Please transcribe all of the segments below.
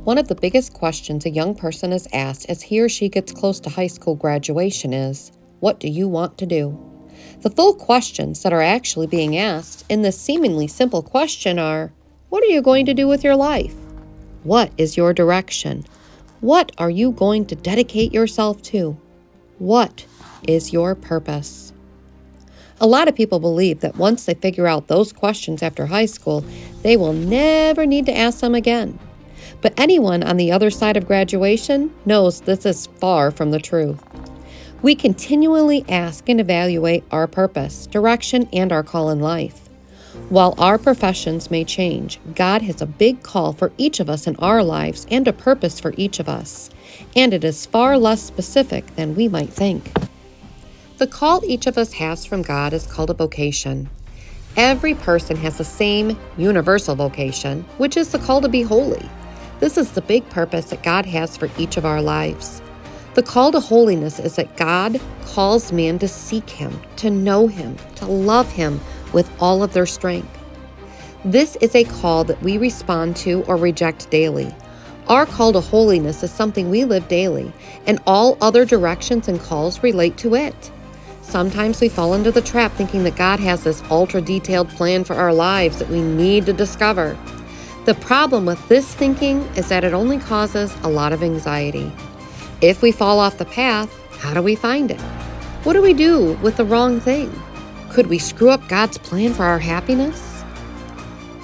One of the biggest questions a young person is asked as he or she gets close to high school graduation is, what do you want to do? The full questions that are actually being asked in this seemingly simple question are, what are you going to do with your life? What is your direction? What are you going to dedicate yourself to? What is your purpose? A lot of people believe that once they figure out those questions after high school, they will never need to ask them again. But anyone on the other side of graduation knows this is far from the truth. We continually ask and evaluate our purpose, direction, and our call in life. While our professions may change, God has a big call for each of us in our lives and a purpose for each of us, and it is far less specific than we might think. The call each of us has from God is called a vocation. Every person has the same universal vocation, which is the call to be holy. This is the big purpose that God has for each of our lives. The call to holiness is that God calls man to seek Him, to know Him, to love Him with all of their strength. This is a call that we respond to or reject daily. Our call to holiness is something we live daily, and all other directions and calls relate to it. Sometimes we fall into the trap thinking that God has this ultra-detailed plan for our lives that we need to discover. The problem with this thinking is that it only causes a lot of anxiety. If we fall off the path, how do we find it? What do we do with the wrong thing? Could we screw up God's plan for our happiness?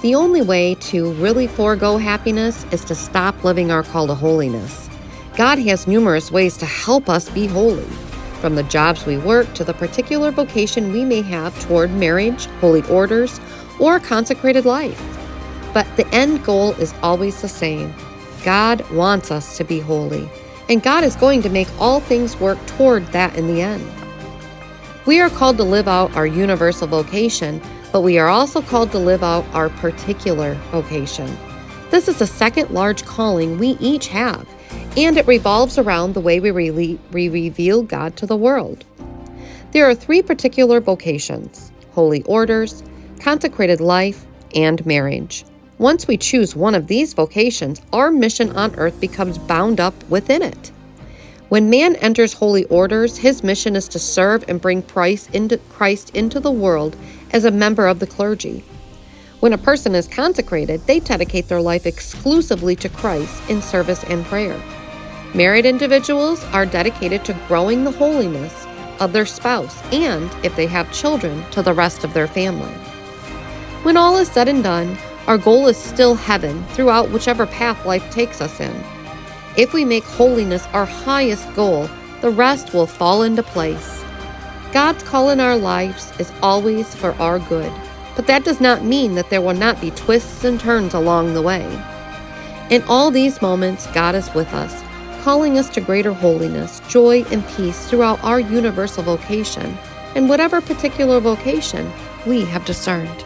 The only way to really forego happiness is to stop living our call to holiness. God has numerous ways to help us be holy. From the jobs we work to the particular vocation we may have toward marriage, holy orders, or consecrated life. But the end goal is always the same. God wants us to be holy, and God is going to make all things work toward that in the end. We are called to live out our universal vocation, but we are also called to live out our particular vocation. This is the second large calling we each have, and it revolves around the way we reveal God to the world. There are three particular vocations: holy orders, consecrated life, and marriage. Once we choose one of these vocations, our mission on earth becomes bound up within it. When man enters holy orders, his mission is to serve and bring Christ into the world as a member of the clergy. When a person is consecrated, they dedicate their life exclusively to Christ in service and prayer. Married individuals are dedicated to growing the holiness of their spouse and, if they have children, to the rest of their family. When all is said and done, our goal is still heaven throughout whichever path life takes us in. If we make holiness our highest goal, the rest will fall into place. God's call in our lives is always for our good, but that does not mean that there will not be twists and turns along the way. In all these moments, God is with us, calling us to greater holiness, joy, and peace throughout our universal vocation, and whatever particular vocation we have discerned.